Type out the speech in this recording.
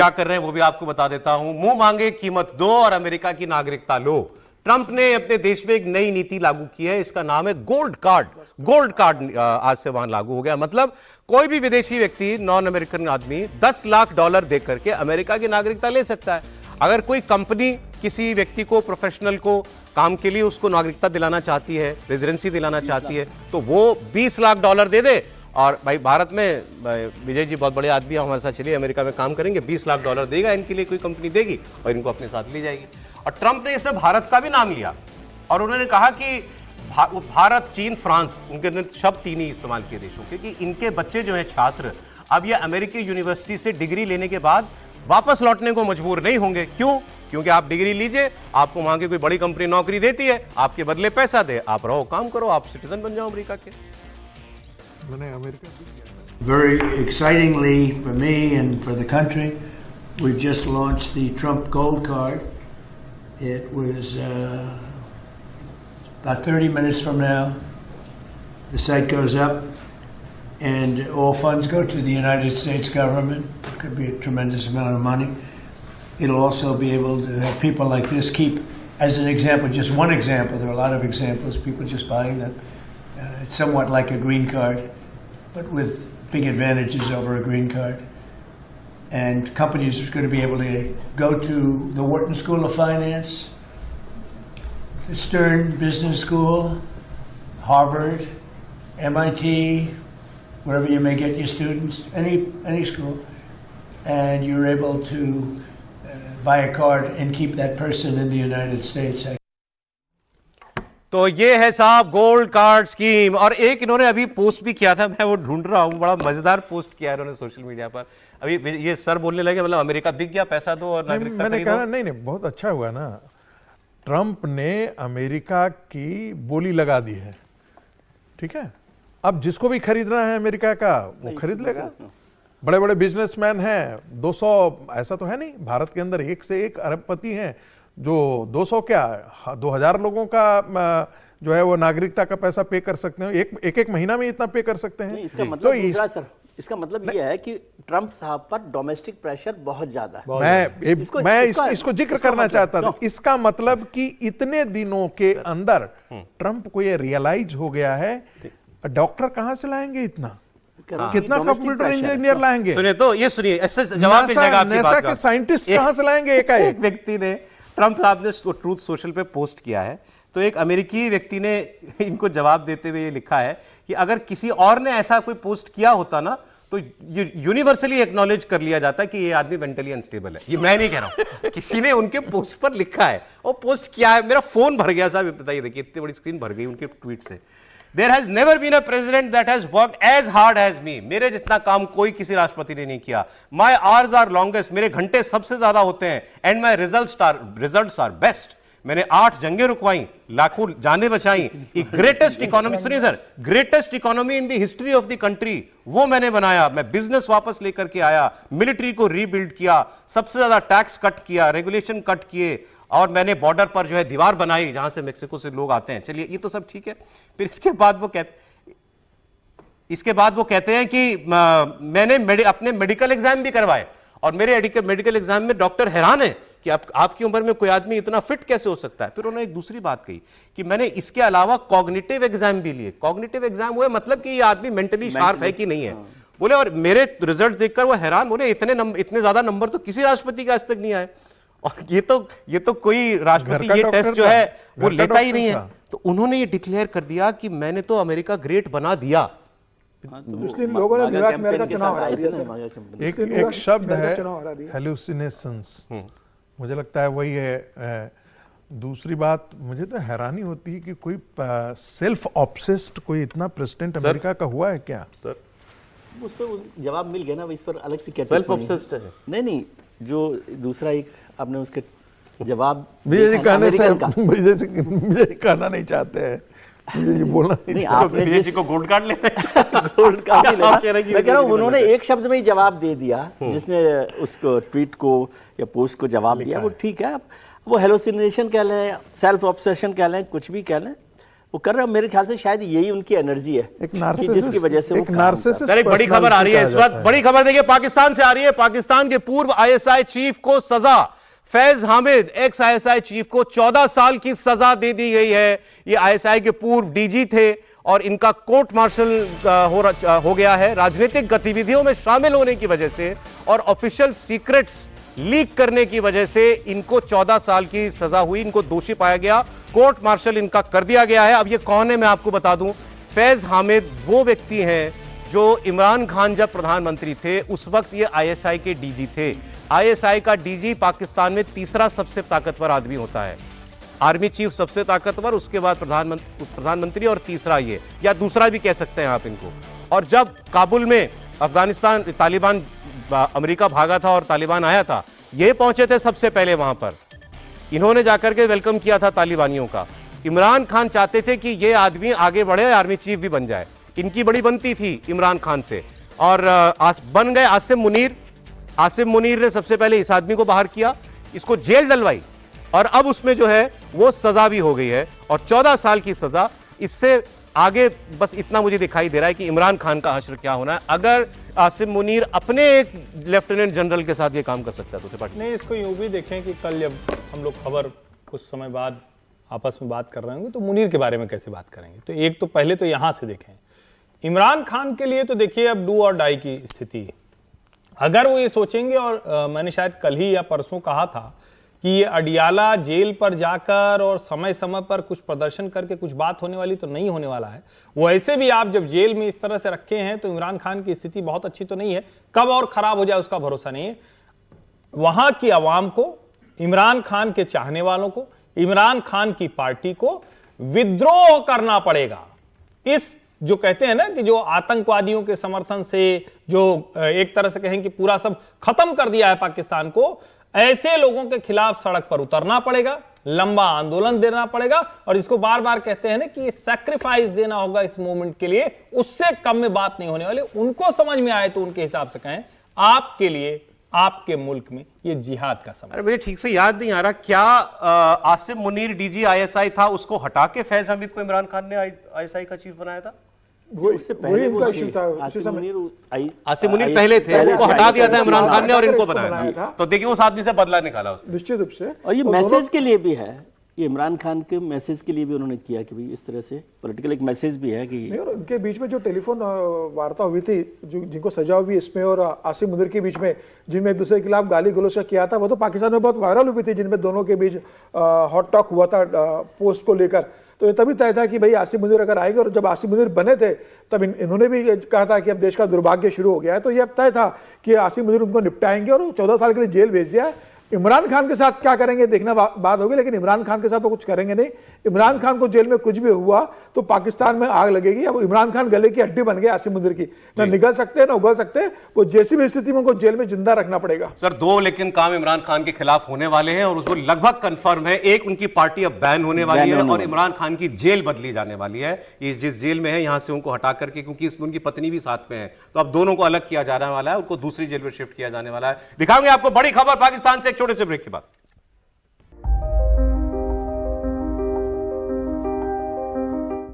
क्या कर रहे हैं वो भी आपको बता देता हूं। मुंह मांगे कीमत दो और अमेरिका की नागरिकता लो। ट्रंप ने अपने देश में एक नई नीति लागू की है, इसका नाम है गोल्ड कार्ड। गोल्ड कार्ड आज से वहां लागू हो गया। मतलब कोई भी विदेशी व्यक्ति, नॉन अमेरिकन आदमी $10 लाख देकर के अमेरिका की नागरिकता ले सकता है। अगर कोई कंपनी किसी व्यक्ति को, प्रोफेशनल को काम के लिए उसको नागरिकता दिलाना चाहती है, रेजिडेंसी दिलाना चाहती है, तो वो $20 लाख दे दे। और भाई भारत में विजय जी बहुत बड़े आदमी हमारे साथ, चलिए अमेरिका में काम करेंगे, $20 लाख देगा इनके लिए कोई कंपनी देगी और इनको अपने साथ ली जाएगी। और ट्रंप ने इसमें भारत का भी नाम लिया और उन्होंने कहा कि भारत, चीन, फ्रांस, उनके शब्द तीन ही इस्तेमाल किए देशों के, कि इनके बच्चे जो हैं छात्र, अब ये अमेरिकी यूनिवर्सिटी से डिग्री लेने के बाद वापस लौटने को मजबूर नहीं होंगे। क्यों? क्योंकि आप डिग्री लीजिए, आपको वहां की कोई बड़ी कंपनी नौकरी देती है, आपके बदले पैसा दे, आप रहो, काम करो, आप सिटीजन बन जाओ अमेरिका के। Very excitingly for me and for the country, we've just launched the Trump Gold Card. It was about 30 minutes from now. The site goes up and all funds go to the United States government. It could be a tremendous amount of money. It'll also be able to have people like this keep, as an example, just one example, there are a lot of examples, people just buying them. It's somewhat like a green card, but with big advantages over a green card. And companies are going to be able to go to the Wharton School of Finance, the Stern Business School, Harvard, MIT, wherever you may get your students, any school, and you're able to buy a card and keep that person in the United States. तो ये है साहब gold card scheme. और एक इन्होंने अभी post भी किया था, मैं वो ढूंढ रहा हूँ, बड़ा मजेदार पोस्ट किया है इन्होंने सोशल मीडिया पर। अभी ये सर बोलने लगे मतलब अमेरिका दिख गया, पैसा दो और नागरिकता मैंने कहा नहीं, बहुत अच्छा हुआ ना, ट्रंप ने अमेरिका की बोली लगा दी है, ठीक है। अब जिसको भी खरीदना है अमेरिका का वो खरीद लेगा। बड़े बड़े बिजनेसमैन हैं, 200, ऐसा तो है नहीं, भारत के अंदर एक से एक अरबपति हैं जो 200 क्या 2000 लोगों का जो है वो नागरिकता का पैसा पे कर सकते हैं, एक महीना में इतना पे कर सकते हैं। इसका मतलब दूसरा सर, इसका मतलब ये है कि ट्रंप साहब पर डोमेस्टिक प्रेशर बहुत ज्यादा है। इसको जिक्र करना चाहता था। इसका मतलब कि इतने दिनों के अंदर ट्रंप को ये रियलाइज हो गया है, डॉक्टर कहां से लाएंगे इतना, कितना कंप्यूटर इंजीनियर लाएंगे। सुनिए तो ये सुनिए, ऐसे जवाब मिल जाएगा आपकी बात का। साइंटिस्ट कहां से लाएंगे? एक व्यक्ति ने, ट्रंप साहब ने ट्रूथ सोशल पे पोस्ट किया है, तो एक अमेरिकी व्यक्ति ने इनको जवाब देते हुए ये लिखा है कि अगर किसी और ने ऐसा कोई पोस्ट किया होता ना तो यूनिवर्सली एक्नॉलेज कर लिया जाता कि ये आदमी मेंटली अनस्टेबल है। ये मैं नहीं कह रहा हूं, किसी ने उनके पोस्ट पर लिखा है। और पोस्ट क्या है, मेरा फोन भर गया साहब, बताइए, देखिए इतनी बड़ी स्क्रीन भर गई उनके ट्वीट से। There has never been a president that has worked as hard as me. मेरे जितना काम कोई किसी राष्ट्रपति ने नहीं किया। My hours are longest. मेरे घंटे सबसे ज्यादा होते हैं। And my results are best. मैंने 8 जंगें रुकवाई, लाखों जानें बचाई। ग्रेटेस्ट इकोनॉमी, सुनिए sir, greatest economy in the history of the country, वो मैंने बनाया। मैं बिजनेस वापस लेकर के आया, मिलिट्री को रीबिल्ड किया, सबसे ज्यादा टैक्स कट किया, रेगुलेशन कट किए, और मैंने बॉर्डर पर जो है दीवार बनाई जहां से मेक्सिको से लोग आते हैं। चलिए ये तो सब ठीक है। फिर इसके बाद वो कहते हैं कि मैंने अपने मेडिकल एग्जाम भी करवाए और मेरे मेडिकल एग्जाम में डॉक्टर हैरान है कि आपकी उम्र में कोई आदमी इतना फिट कैसे हो सकता है। फिर उन्होंने एक दूसरी बात कही कि मैंने इसके अलावा कॉग्निटिव एग्जाम भी लिए। कॉग्निटिव एग्जाम हुए मतलब कि ये आदमी मेंटली शार्प है कि नहीं है। बोले और मेरे रिजल्ट देखकर वो हैरान, बोले इतने ज्यादा नंबर तो किसी राष्ट्रपति के आज तक नहीं आए। और ये तो कोई राष्ट्रपति ये टेस्ट जो है वो लेता ही नहीं है। तो उन्होंने ये डिक्लेयर कर दिया कि मैंने तो अमेरिका ग्रेट बना दिया। लोगों ने न्यूयॉर्क में अमेरिका चुनाव हरा दिया। एक शब्द है हेलुसिनेशंस, मुझे लगता है वही है। दूसरी बात, मुझे तो हैरानी होती है कि कोई सेल्फ ऑब्सेस्ड कोई इतना प्रेसिडेंट अमेरिका का हुआ है क्या? सर उस पर जवाब मिल गया ना, इस पर अलग से क्या सेल्फ ऑब्सेस्ड है? नहीं, जो दूसरा एक आपने उसके जवाब विजय जी कहने से विजय कहना नहीं चाहते हैं, विजय जी बोलना नहीं, आपने विजय जी को गोल्ड कार्ड लेना है। गोल्ड कार्ड लेना, मैं कह रहा हूँ उन्होंने एक शब्द में ही जवाब दे दिया, जिसने उसको ट्वीट को या पोस्ट को जवाब दिया वो ठीक है। वो हेलोसिनेशन कह लें, सेल्फ ऑब्सेशन कह लें, कुछ भी कह लें, वो कर रहे हैं। मेरे ख्याल से शायद यही उनकी एनर्जी है एक कि नार्सिसिस्ट, जिसकी वजह से वो एक काम नार्सिसिस्ट सर, एक बड़ी खबर आ रही है इस वक्त, बड़ी खबर देखिए पाकिस्तान से आ रही है। पाकिस्तान के पूर्व आईएसआई चीफ को सजा, Faiz Hamid x ISI chief को 14 साल की सजा दे दी गई है। ये आईएसआई के पूर्व डीजी थे और इनका कोर्ट मार्शल हो गया है राजनीतिक गतिविधियों में शामिल होने की वजह से और ऑफिशियल सीक्रेट्स लीक करने की वजह से इनको 14 साल की सजा हुई। इनको दोषी पाया गया, कोर्ट मार्शल इनका कर दिया गया है। अब ये कौन है मैं आपको बता दूं, फैज हामिद वो व्यक्ति हैं जो इमरान खान जब प्रधानमंत्री थे उस वक्त ये आईएसआई के डीजी थे। आईएसआई का डीजी पाकिस्तान में तीसरा सबसे ताकतवर आदमी होता है। आर्मी चीफ सबसे ताकतवर, उसके बाद प्रधानमंत्री और तीसरा ये, या दूसरा भी कह सकते हैं आप इनको। और जब काबुल में अफगानिस्तान तालिबान, अमेरिका भागा था और तालिबान आया था, ये पहुंचे थे सबसे पहले वहां पर। इन्होंने जाकर के वेलकम किया था तालिबानियों का। इमरान खान चाहते थे कि ये आदमी आगे बढ़े, आर्मी चीफ भी बन जाए। इनकी बड़ी बनती थी इमरान खान से और बन गए आसिम मुनीर। आसिम मुनीर ने सबसे पहले इस आदमी को बाहर किया, इसको जेल डलवाई और अब उसमें जो है वो सजा भी हो गई है और 14 साल की सजा। इससे आगे बस इतना मुझे दिखाई दे रहा है कि इमरान खान का हश्र क्या होना है। अगर आसिम मुनीर अपने एक लेफ्टिनेंट जनरल के साथ ये काम कर सकता है तो त्रिपाठी नहीं, इसको यूं भी देखें कि कल जब हम लोग खबर कुछ समय बाद आपस में बात कर रहे होंगे तो मुनीर के बारे में कैसे बात करेंगे। तो एक तो पहले तो यहां से देखें, इमरान खान के लिए तो देखिए अब डू और डाई की स्थिति है। अगर वो ये सोचेंगे, और मैंने शायद कल ही या परसों कहा था कि ये अडियाला जेल पर जाकर और समय समय पर कुछ प्रदर्शन करके कुछ बात होने वाली तो नहीं होने वाला है। वैसे भी आप जब जेल में इस तरह से रखे हैं तो इमरान खान की स्थिति बहुत अच्छी तो नहीं है, कब और खराब हो जाए उसका भरोसा नहीं है। वहां की आवाम को, इमरान खान के चाहने वालों को, इमरान खान की पार्टी को विद्रोह करना पड़ेगा। इस जो कहते हैं ना कि जो आतंकवादियों के समर्थन से जो एक तरह से कहें कि पूरा सब खत्म कर दिया है पाकिस्तान को, ऐसे लोगों के खिलाफ सड़क पर उतरना पड़ेगा, लंबा आंदोलन देना पड़ेगा और इसको बार बार कहते हैं ना कि सैक्रिफाइस देना होगा इस मूवमेंट के लिए। उससे कम में बात नहीं होने वाली। उनको समझ में आए तो उनके हिसाब से कहें आपके लिए, आपके मुल्क में ये जिहाद का समय। अरे मुझे ठीक से याद नहीं आ रहा, क्या आसिम मुनीर डीजी आईएसआई था, उसको हटा के फैज हामिद को इमरान खान ने आईएसआई का चीफ बनाया था? उससे पहले इनका वो इश्यू था। आसिम मुनीर पहले थे, उनको हटा दिया था इमरान खान ने और इनको बनाया था। तो देखिए उस आदमी से बदला निकाला उसने। निश्चित रूप से। और ये मैसेज के लिए भी है, ये इमरान खान के मैसेज के लिए भी उन्होंने किया कि भाई इस तरह से पॉलिटिकल एक मैसेज भी है कि नहीं, और उनके बीच में जो टेलीफोन वार्ता हुई थी, जो जिनको सजा हुई इसमें और आसिम मुनीर के बीच में, जिनमें एक दूसरे के खिलाफ गाली गलौज किया था, वो तो पाकिस्तान में बहुत वायरल हुई थी, जिनमें दोनों के बीच हॉट टॉक हुआ था पोस्ट को लेकर। तो ये तभी तय था कि भाई आसिम मुनीर अगर आएंगे, और जब आसिम मुनीर बने थे तब इन्होंने भी कहा था कि अब देश का दुर्भाग्य शुरू हो गया है। तो ये अब तय था कि आसिम मुनीर उनको निपटाएंगे और 14 साल के लिए जेल भेज दिया। इमरान खान के साथ क्या करेंगे देखना बात होगी, लेकिन इमरान खान के साथ वो कुछ करेंगे नहीं। इमरान खान को जेल में कुछ भी हुआ तो पाकिस्तान में आग लगेगी। अब इमरान खान गले की हड्डी बन गए आसिम मुनीर की, ना निकल सकते ना उगल सकते। वो जैसी भी स्थिति में उनको जेल में जिंदा रखना पड़ेगा। सर, दो लेकिन काम इमरान खान के खिलाफ होने वाले हैं और उसको लगभग कंफर्म है। एक, उनकी पार्टी अब बैन होने वाली है और इमरान खान की जेल बदली जाने वाली है। ये जिस जेल में है यहां से उनको हटा करके, क्योंकि इसमें उनकी पत्नी भी साथ में है, तो अब दोनों को अलग किया जाने वाला है, उनको दूसरी जेल में शिफ्ट किया जाने वाला है। दिखाएंगे आपको बड़ी खबर पाकिस्तान से एक छोटे से ब्रेक के बाद।